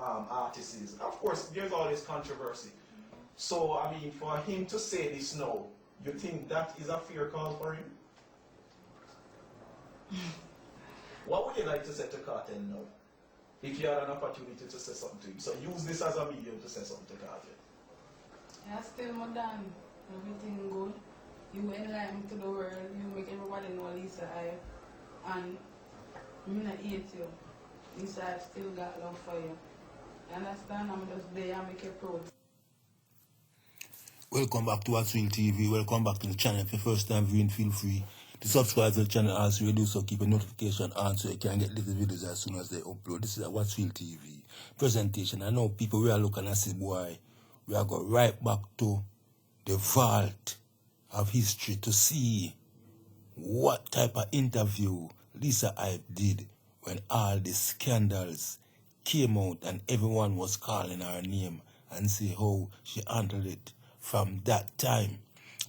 artist is. Of course, there's always controversy. So, I mean, for him to say this now, you think that is a fair call for him? What would you like to say to Cartel now? If you had an opportunity to say something to him. So use this as a medium to say something to Cartel. Yeah, still modern. Everything good. You enlighten to the world. You make everybody know Lisa I. And I'm not hate you. Lisa I still got love for you. You understand? I'm just there and make you proud. Welcome back to What's Real TV. Welcome back to the channel. If you're first time viewing, feel free to subscribe to the channel as you do so. Keep a notification on so you can get little videos as soon as they upload. This is a What's Real TV presentation. I know people we are looking at this boy. We are going right back to the vault of history to see what type of interview Lisa Hype did when all the scandals came out and everyone was calling her name, and see how she handled it from that time.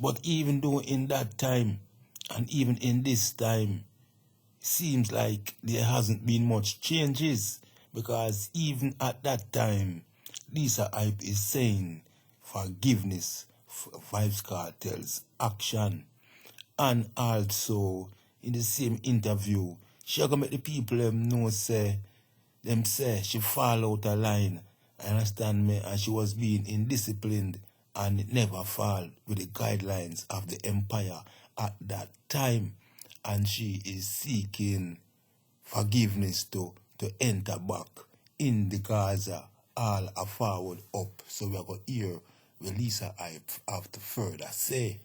But even though in that time and even in this time, seems like there hasn't been much changes, because even at that time, Lisa Hype is saying forgiveness for Vybz Kartel's action. And also, in the same interview, she gonna make the people know say she fall out of line. I understand me, and she was being indisciplined and it never fall with the guidelines of the empire at that time. And she is seeking forgiveness to enter back in the Gaza, all a forward up. So we are going to hear what Lisa Hype have to further say.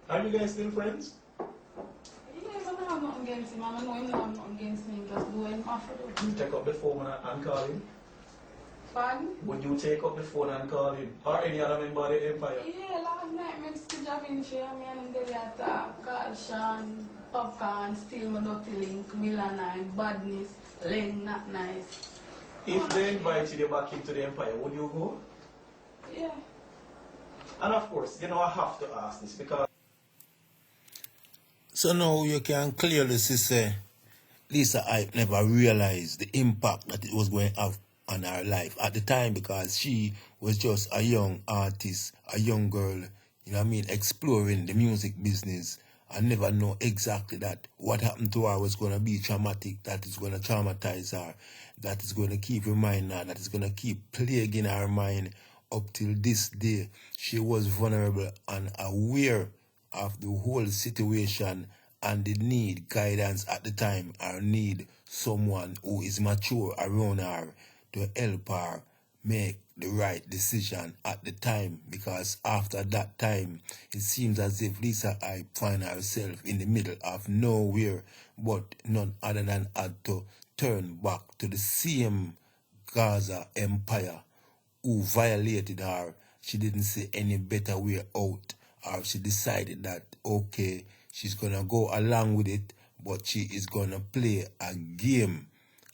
Are you guys still friends? Yes, I don't have nothing against him. I know him don't have nothing against him. Just do what him offer to. You take up the phone and call him? Pardon? Would you take up the phone and call him? Or any other member of the empire? Yeah, last night I mixed the job in share. Me and him at call Sean, Popcorn, Steal My Dirty Link, Milanine, Badness, Len, Not Nice. If they invited you back into the empire, would you go? Yeah. And of course, you know, I have to ask this because... So now you can clearly see say Lisa Hype never realized the impact that it was going to have on her life at the time, because she was just a young artist, a young girl, you know what I mean, exploring the music business, and never know exactly that what happened to her was going to be traumatic, that is going to traumatize her, that is going to keep reminding her, that is going to keep plaguing her mind up till this day. She was vulnerable and aware of the whole situation and the need guidance at the time, or need someone who is mature around her to help her make the right decision at the time, because after that time, it seems as if Lisa Hype find herself in the middle of nowhere, but none other than had to turn back to the same Gaza empire who violated her. She didn't see any better way out, or she decided that, okay, she's gonna go along with it, but she is gonna play a game,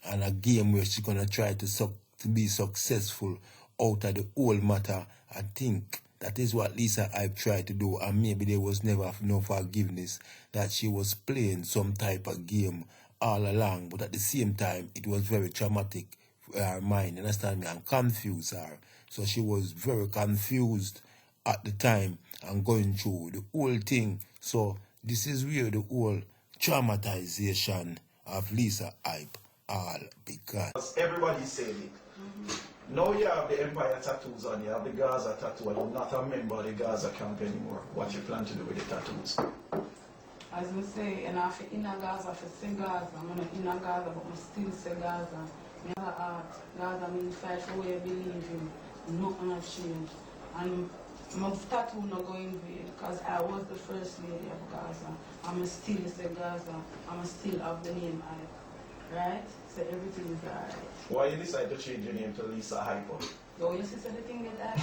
and a game where she's gonna try to be successful out of the whole matter. I think that is what Lisa Hype tried to do, and maybe there was never no forgiveness, that she was playing some type of game all along, but at the same time, it was very traumatic for her mind, understand me, and confused her. So she was very confused at the time and going through the whole thing. So this is where the whole traumatization of Lisa Hype all began. Everybody's saying it. Now you have the empire tattoos on, you have the Gaza tattoo, and you're not a member of the Gaza camp anymore. What you plan to do with the tattoos? As we say, and after in Gaza, for say Gaza, I'm not in Gaza, but I still say Gaza. I have a art. Gaza means fight for where you believe in. Nothing has changed. And my tattoo not going to be, because I was the first lady of Gaza. I'm still say Gaza. I'm still have the name Hype. Right? So everything is alright. Why you decide to change your name to Lisa Hype? Yo, you see the thing with that?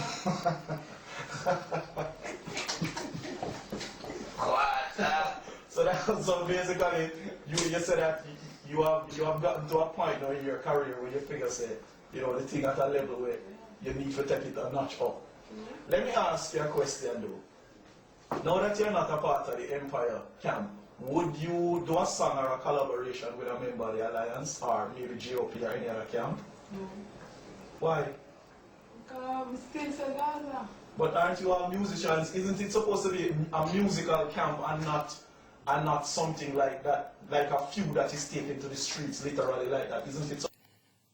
What? So basically, you said that you have gotten to a point now in your career where you figure say, you know, the thing at a level where you need to take it a notch up. Let me ask you a question though. Now that you're not a part of the Empire camp, would you do a song or a collaboration with a member of the Alliance, or maybe GOP or any other camp? No. Why? Because still say Gaza. But aren't you all musicians? Isn't it supposed to be a musical camp and not something like that, like a few that is taken to the streets, literally like that? Isn't it?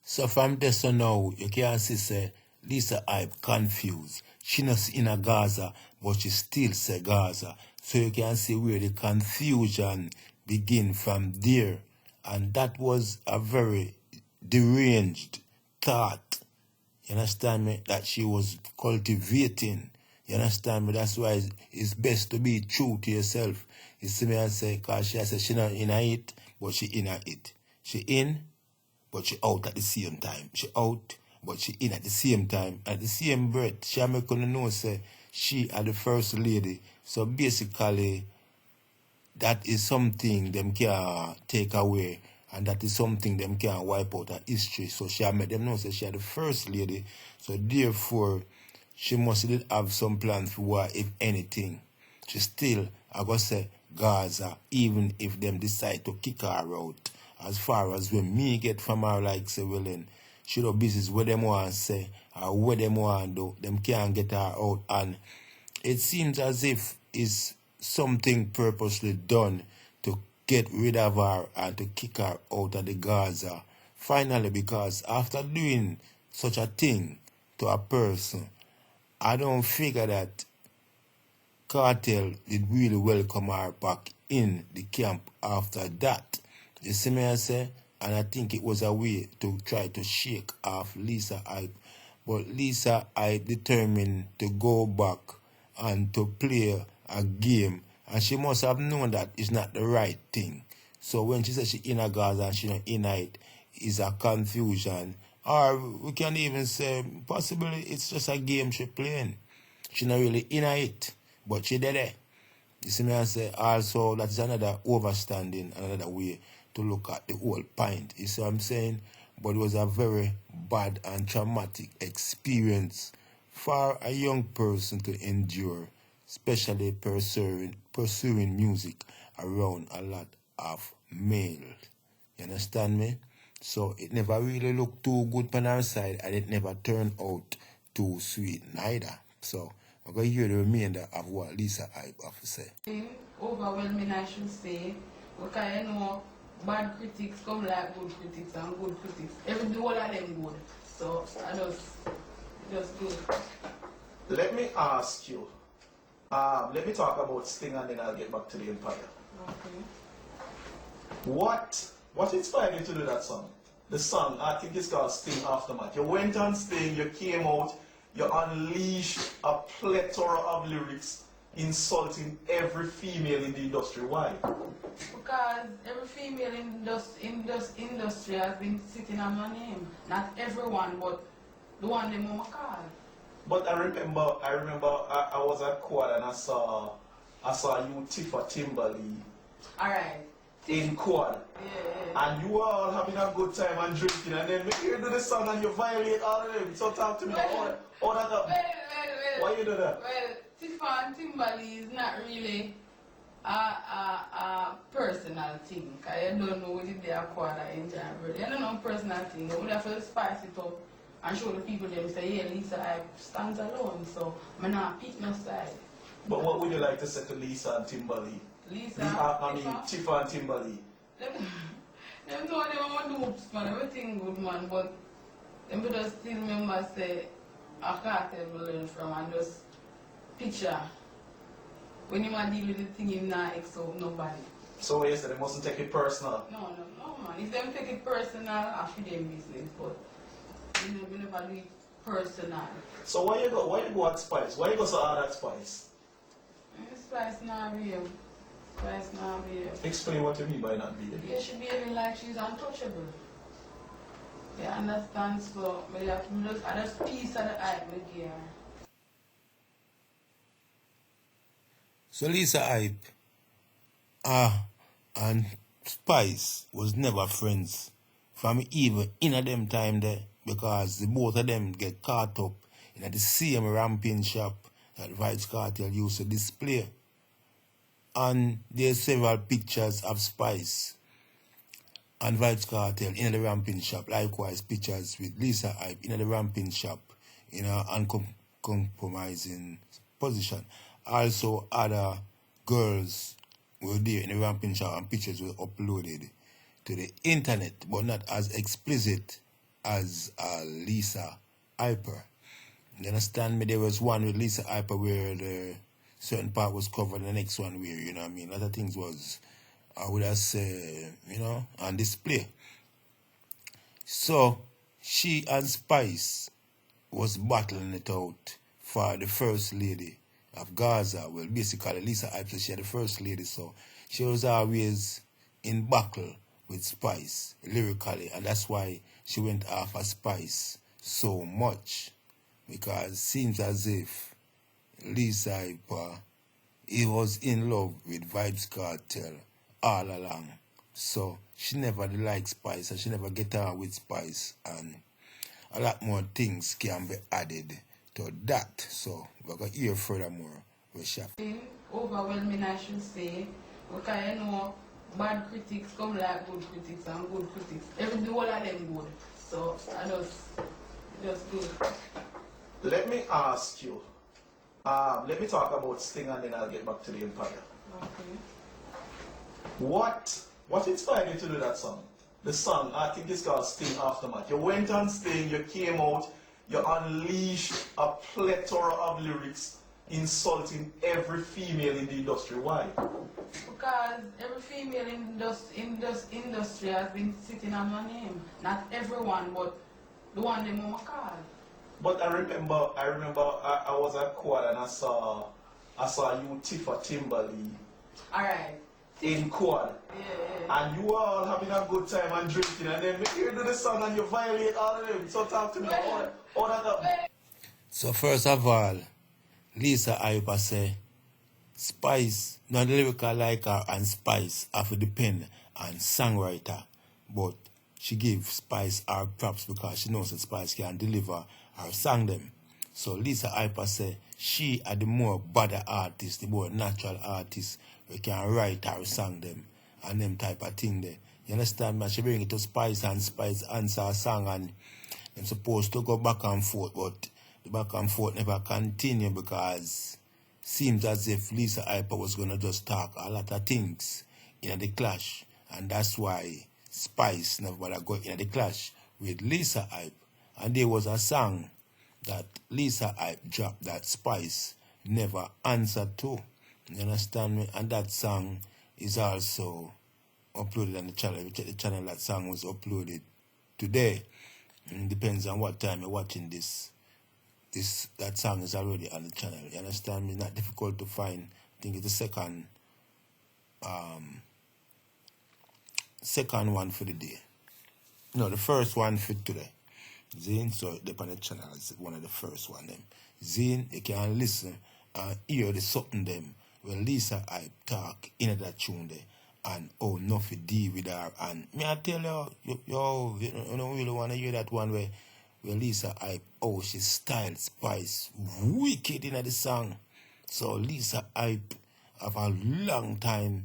So from this on now, you can see say Lisa Hype confused. She not in a Gaza, but she still say Gaza. So you can see where the confusion begin from there. And that was a very deranged thought. You understand me? That she was cultivating. You understand me? That's why it's best to be true to yourself. You see me and say, because she said she not in it, but she in it. She in, but she out at the same time. She out, but she in at the same time. At the same breath, she make you know say she are the first lady. So basically, that is something them can take away, and that is something them can wipe out her history. So she made them know say she are the first lady. So therefore, she must have some plans for war, if anything. She still, I go say, Gaza, even if them decide to kick her out. As far as when me get from her, like say, well then, she do business where them want say, or where them want do, them can't get her out. And it seems as if it's something purposely done to get rid of her and to kick her out of the Gaza. Finally, because after doing such a thing to a person, I don't figure that Cartel did really welcome her back in the camp after that. You see me I say? And I think it was a way to try to shake off Lisa Hype. But Lisa Hype determined to go back and to play a game. And she must have known that it's not the right thing. So when she says she in a Gaza and she not in it, is a confusion. Or we can even say possibly it's just a game she playing. She not really in it, but she did it. You see me I say? Also, that's another overstanding, another way to look at the whole point. You see what I'm saying? But it was a very bad and traumatic experience for a young person to endure, especially pursuing music around a lot of males. You understand me? So it never really looked too good on our side, and it never turned out too sweet neither. So I'm going to hear the remainder of what Lisa Hype have to say. Overwhelming, I should say, because you know, bad critics come like good critics and good critics. Every whole of them good. So I just do it. Let me ask you. Let me talk about Sting and then I'll get back to the Empire. Okay. What inspired you to do that song? The song, I think it's called Sting Aftermath. You went on Sting, you came out, you unleashed a plethora of lyrics insulting every female in the industry. Why? Because every female in this industry has been sitting on my name. Not everyone, but the one they want to call. But I remember I was at Quad and I saw you Tifa Timberly Alright. in Quad. Yeah. And you were all having a good time and drinking, and then when you do the song and you violate all of them. So talk to me about all that. Well. Why you do that? Well, Tifa and Timberly is not really a personal thing. Because you don't know what they acquired in January. You don't know personal thing. You would have to spice it up and show the people them say, yeah, Lisa Hype stands alone. So I'm not pick no side. But what would you like to say to Lisa and Timberly? Tifa and Timberly. Them know they want to do man, everything good man, but them just still remember say a cartel will learn from and just picture when you want to deal with the thing him not exalt nobody. So yes, they mustn't take it personal. No man. If them take it personal, I feel them business, but we never do it personal. So why you go at Spice? Why you go so hard at Spice? Spice not real. Spice not real. Explain what you mean by not being. Yeah, she behaving like she's untouchable. You understand? So I just piece of the hype with her. So Lisa Hype and Spice was never friends from even in them time there, because the both of them get caught up in the same ramping shop that Vibes Cartel used to display. And there's several pictures of Spice and Vibes Cartel in the ramping shop. Likewise, pictures with Lisa Hype in the ramping shop in an uncompromising position. Also, other girls were there in the ramping shop and pictures were uploaded to the internet, but not as explicit as Lisa Hyper. You understand me? There was one with Lisa Hyper where the certain part was covered, and the next one where, you know what I mean, other things was, I would have said, you know, on display. So, she and Spice was battling it out for the first lady of Gaza. Well, basically, Lisa Hype said she had the first lady, so she was always in battle with Spice, lyrically, and that's why she went after Spice so much, because it seems as if Lisa Hyper, he was in love with Vibes Cartel all along. So she never liked Spice and she never get on with Spice, and a lot more things can be added to that. So we're going to hear furthermore with Chef. Overwhelming, I should say, because you know, bad critics come like good critics and good critics. Every whole of them good. So I just good. Let me ask you. Let me talk about Sting and then I'll get back to the Empire. Okay. What inspired you to do that song? The song, I think it's called Sting Aftermath. You went on Sting, you came out, you unleashed a plethora of lyrics insulting every female in the industry. Why? Because every female in this industry has been sitting on my name. Not everyone, but the one they mama call. But I remember I was at Quad and I saw you Tifa Timberly. Alright. In Quad. Yeah. And you were all having a good time and drinking, and then when you do the song and you violate all of them. So talk to me about all that up. So first of all, Lisa Hyper say Spice, not lyrical like her, and Spice have to depend on songwriter, but she give Spice her props because she knows that Spice can deliver her song them. So Lisa Hyper say she are the more better artist, the more natural artist we can write her song them and them type of thing there. You understand me? She bring it to Spice and Spice answer a song, and them supposed to go back and forth, but the back and forth never continue because seems as if Lisa Hyper was gonna just talk a lot of things in the clash, and that's why Spice never bother go in the clash with Lisa Hype. And there was a song that Lisa Hype dropped that Spice never answered to. You understand me? And that song is also uploaded on the channel. We check the channel that song was uploaded today. It depends on what time you're watching this. That song is already on the channel. You understand me? It's not difficult to find. I think it's the second one for the day. No, the first one for today. Zine, so the on the channel is one of the first one them. Zine, you can listen and hear the something them when Lisa Hype talk in that tune there, and oh nothing deal with her. And me I tell you, you don't really want to hear that one where Lisa Hype, oh she styled Spice wicked in the song. So Lisa Hype have a long time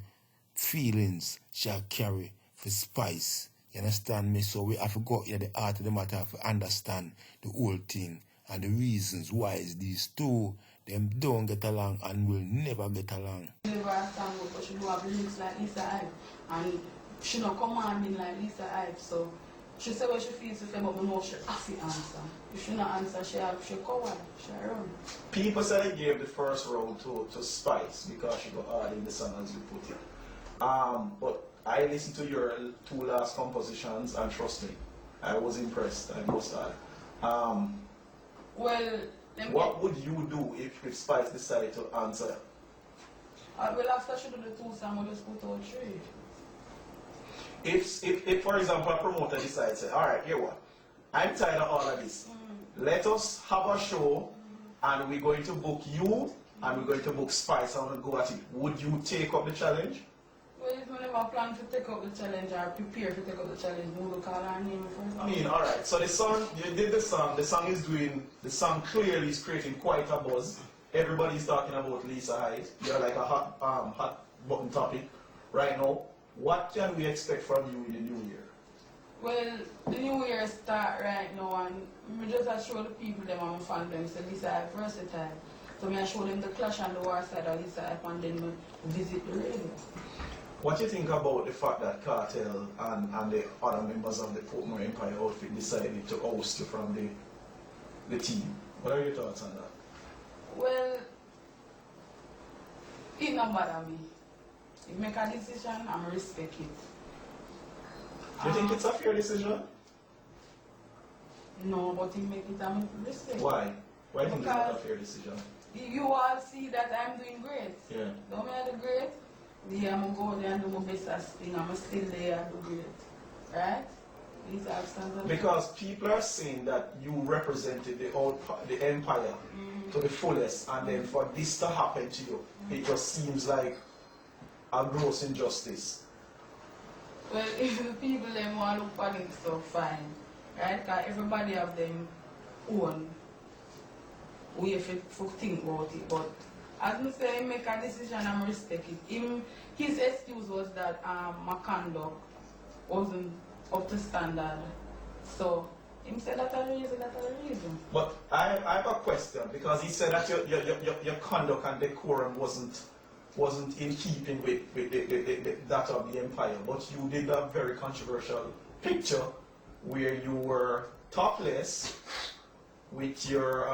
feelings she carry for Spice. You understand me? So we have to go in the art of the matter to understand the whole thing and the reasons why is these two them don't get along and will never get along. Never understand but she do have lyrics like Lisa Hype, and she not commanding like Lisa Hype, so she say what she feels with them, but we know she have to answer. If she not answer, she coward, she run. People say they gave the first round to Spice because she got hard in the song as you put it. But I listened to your two last compositions and trust me, I was impressed. I must add. Well, what would you do if Spice decided to answer? Well, after she do the two songs, we'll just put out three. If for example, a promoter decides, say, all right, here what? I'm tired of all of this. Let us have a show, and we're going to book you, and we're going to book Spice, and we'll go at it. Would you take up the challenge? Well, if we never plan to take up the challenge or prepare to take up the challenge, we will call our name first. I mean, alright, so the song, you did the song clearly is creating quite a buzz. Everybody's talking about Lisa Hype. You're like a hot button topic right now. What can we expect from you in the new year? Well, the new year start right now, and me just a show the people them I'm fan them, so Lisa Hype versatile. So me I show them the Clash and the War side of Lisa Hype, and then me visit the radio. What do you think about the fact that Cartel and the other members of the Portmore Empire outfit decided to oust you from the team? What are your thoughts on that? Well, it don't bother me. If make a decision, I'm respect it. Do you think it's a fair decision? No, but if make it, I'm respect. Why? Why do you think it's not a fair decision? You all see that I'm doing great. Yeah. Don't I do great? Yeah, I'm going to go there and do my best as thing. I'm still there and do great. Right? These are standards. Because people are saying that you represented the empire to the fullest, and then for this to happen to you, it just seems like a gross injustice. Well, if the people them want to look for it, so fine. Right? Because everybody have them own way to think about it. But as I say, make a decision and respect it. His excuse was that my conduct wasn't up to standard. So, him said that's the reason. But I have a question, because he said that your conduct and decorum wasn't in keeping with that of the empire. But you did a very controversial picture where you were topless with your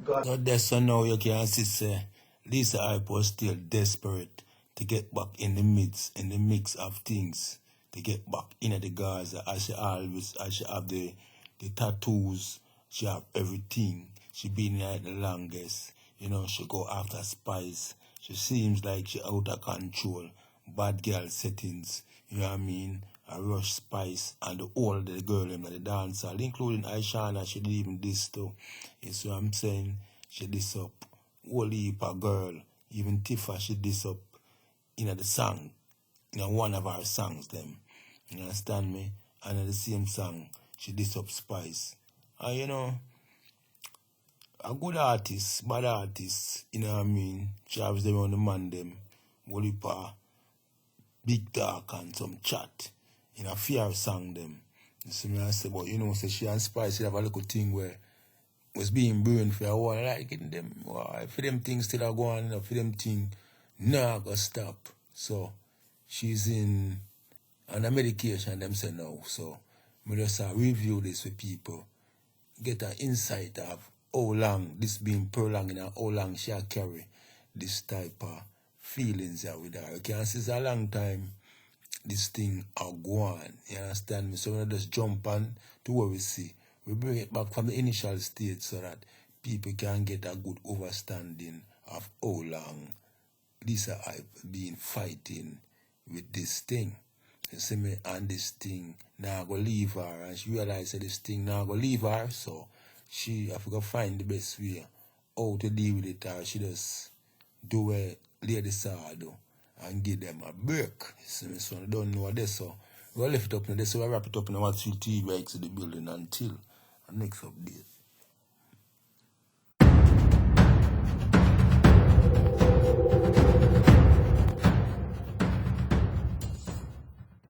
God. So that's so now you can see say Lisa Hype was still desperate to get back in the mix of things, to get back into the Gaza, as she have the tattoos, she have everything. She been there the longest, you know, she go after spice. She seems like she out of control. Bad girl settings, you know what I mean? A rush spice and all the girl in the dancer, including Aishana, she did even this too. You see what I'm saying? She diss up whole heap of girl. Even Tifa, she diss up in the song, one of our songs them. You understand me? And in the same song, she diss up Spice. And you know, a good artist, bad artist, you know what I mean? She has them on the man them, whole heap of big talk and some chat. In a fear song them. You see me I say, but you know, so she and Spice, she have a little thing where was being burned for a while, like in them, for them things still are going on, for them things, nah, go stop. So, she's on a medication, them say now. So, we just review this with people, get an insight of how long this being prolonged and how long she carry this type of feelings with her. You can see it's a long time this thing are going, you understand me? So we just jump on to what we see. We bring it back from the initial stage so that people can get a good understanding of how long Lisa Hype been fighting with this thing. You see me? And this thing now go leave her, and she realized that this thing now go leave her, so she have to find the best way how to deal with it, or she just do what Lady Saw do and give them a break. You see me? So I don't know what this, so we'll lift it up now. So we wrap it up in our 3 T bikes in the building until our next update.